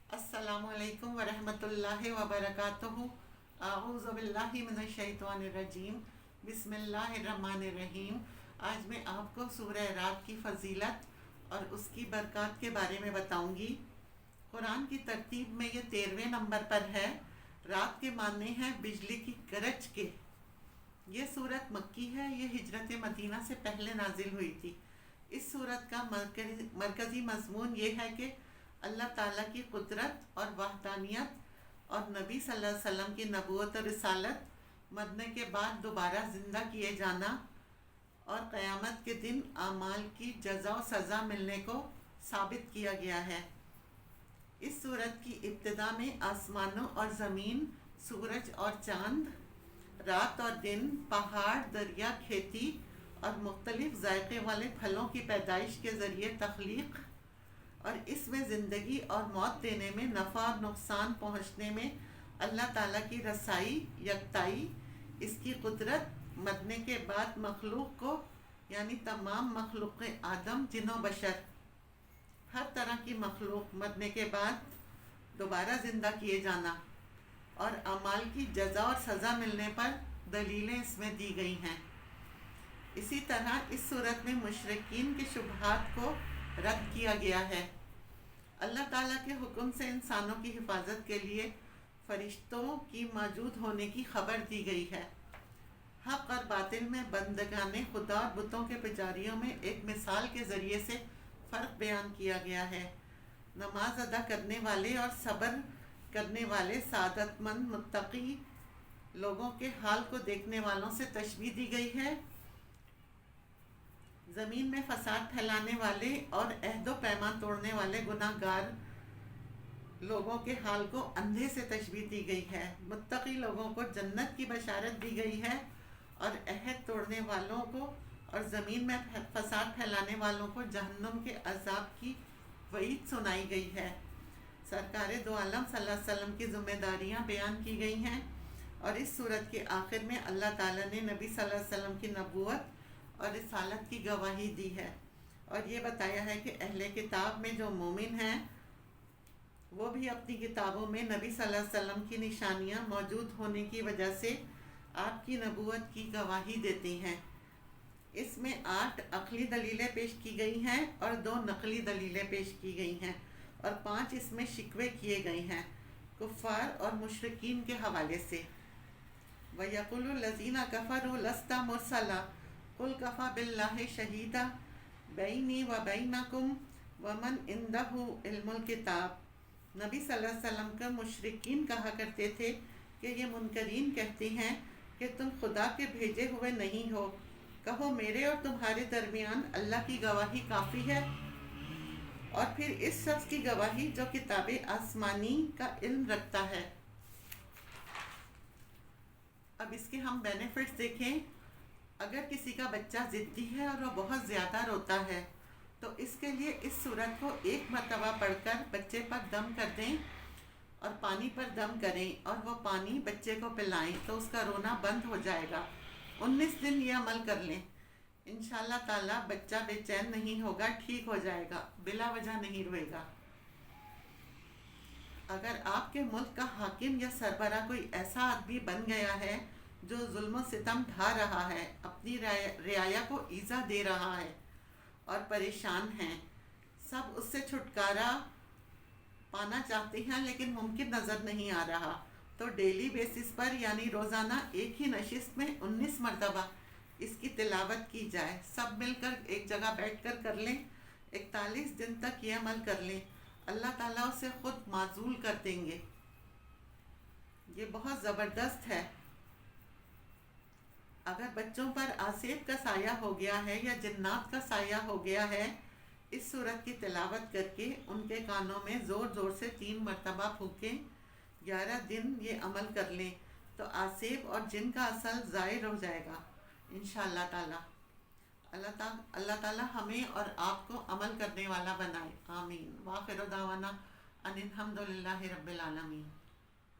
السلام علیکم ورحمۃ اللہ وبرکاتہ۔ اعوذ باللہ من الشیطان الرجیم، بسم اللہ الرحمن الرحیم۔ آج میں آپ کو سورہ رات کی فضیلت اور اس کی برکات کے بارے میں بتاؤں گی۔ قرآن کی ترتیب میں یہ 13ویں نمبر پر ہے۔ رات کے معنی ہیں بجلی کی گرج کے۔ یہ سورت مکی ہے، یہ ہجرت مدینہ سے پہلے نازل ہوئی تھی۔ اس سورت کا مرکزی مضمون یہ ہے کہ اللہ تعالیٰ کی قدرت اور وحدانیت اور نبی صلی اللہ علیہ وسلم کی نبوت اور رسالت، مرنے کے بعد دوبارہ زندہ کیے جانا اور قیامت کے دن اعمال کی جزا و سزا ملنے کو ثابت کیا گیا ہے۔ اس سورت کی ابتدا میں آسمانوں اور زمین، سورج اور چاند، رات اور دن، پہاڑ، دریا، کھیتی اور مختلف ذائقے والے پھلوں کی پیدائش کے ذریعے تخلیق اور اس میں زندگی اور موت دینے میں، نفع اور نقصان پہنچنے میں اللہ تعالیٰ کی رسائی، یکتائی، اس کی قدرت، مرنے کے بعد مخلوق کو یعنی تمام مخلوق آدم، جن و بشر، ہر طرح کی مخلوق مرنے کے بعد دوبارہ زندہ کیے جانا اور اعمال کی جزا اور سزا ملنے پر دلیلیں اس میں دی گئی ہیں۔ اسی طرح اس صورت میں مشرکین کے شبہات کو رد کیا گیا ہے۔ اللہ تعالیٰ کے حکم سے انسانوں کی حفاظت کے لیے فرشتوں کی موجود ہونے کی خبر دی گئی ہے۔ حق اور باطل میں بندگان خدا اور بتوں کے پجاریوں میں ایک مثال کے ذریعے سے فرق بیان کیا گیا ہے۔ نماز ادا کرنے والے اور صبر کرنے والے سعادت مند متقی لوگوں کے حال کو دیکھنے والوں سے تشبیہ دی گئی ہے۔ زمین میں فساد پھیلانے والے اور عہد و پیمان توڑنے والے گناہ گار لوگوں کے حال کو اندھے سے تشبیہ دی گئی ہے۔ متقی لوگوں کو جنت کی بشارت دی گئی ہے اور عہد توڑنے والوں کو اور زمین میں فساد پھیلانے والوں کو جہنم کے عذاب کی وعید سنائی گئی ہے۔ سرکار دو عالم صلی اللہ علیہ وسلم کی ذمہ داریاں بیان کی گئی ہیں اور اس صورت کے آخر میں اللہ تعالیٰ نے نبی صلی اللہ علیہ وسلم کی نبوت اور رسالت کی گواہی دی ہے اور یہ بتایا ہے کہ اہل کتاب میں جو مومن ہیں وہ بھی اپنی کتابوں میں نبی صلی اللہ علیہ وسلم کی نشانیاں موجود ہونے کی وجہ سے آپ کی نبوت کی گواہی دیتے ہیں۔ اس میں 8 عقلی دلیلیں پیش کی گئی ہیں اور 2 نقلی دلیلیں پیش کی گئی ہیں اور 5 اس میں شکوے کیے گئے ہیں کفار اور مشرکین کے حوالے سے۔ وَيَقُولُ الَّذِينَ كَفَرُوا لَسْتَ مُرْسَلًا قُلْ كَفَى بِاللَّهِ شَهِيدًا بَيْنِي وَبَيْنَكُمْ وَمَنْ عِندَهُ عِلْمُ الْكِتَابِ۔ نبی صلی اللہ علیہ وسلم کا مشرکین کہا کرتے تھے کہ یہ منکرین کہتے ہیں کہ تم خدا کے بھیجے ہوئے نہیں ہو۔ کہو میرے اور تمہارے درمیان اللہ کی گواہی کافی ہے اور پھر اس شخص کی گواہی جو کتاب آسمانی کا علم رکھتا ہے۔ اب اس کے ہم بینیفٹس دیکھیں۔ اگر کسی کا بچہ ضدی ہے اور وہ بہت زیادہ روتا ہے تو اس کے لیے اس سورت کو 1 مرتبہ پڑھ کر بچے پر دم کر دیں اور پانی پر دم کریں اور وہ پانی بچے کو پلائیں تو اس کا رونا بند ہو جائے گا۔ 19 دن یہ عمل کر لیں، انشاءاللہ تعالیٰ بچہ بے چین نہیں ہوگا، ٹھیک ہو جائے گا، بلا وجہ نہیں روئے گا۔ اگر آپ کے ملک کا حاکم یا سربراہ کوئی ایسا آدمی بن گیا ہے جو ظلم و ستم ڈھا رہا ہے، اپنی رعایا کو ایذا دے رہا ہے اور پریشان ہیں، سب اس سے چھٹکارا پانا چاہتے ہیں لیکن ممکن نظر نہیں آ رہا، تو ڈیلی بیسس پر یعنی روزانہ ایک ہی نشست میں 19 مرتبہ اس کی تلاوت کی جائے۔ سب مل کر ایک جگہ بیٹھ کر کر لیں، 41 دن تک یہ عمل کر لیں، اللہ تعالیٰ اسے خود معزول کر دیں گے۔ یہ بہت زبردست ہے۔ اگر بچوں پر آسیب کا سایہ ہو گیا ہے یا جنات کا سایہ ہو گیا ہے، اس سورت کی تلاوت کر کے ان کے کانوں میں زور زور سے 3 مرتبہ پھونکیں، 11 دن یہ عمل کر لیں تو آسیب اور جن کا اثر ظاہر ہو جائے گا انشاءاللہ تعالی۔ اللہ تعالی ہمیں اور آپ کو عمل کرنے والا بنائے، آمین۔ وآخر دعوانا ان الحمد للہ رب العالمین۔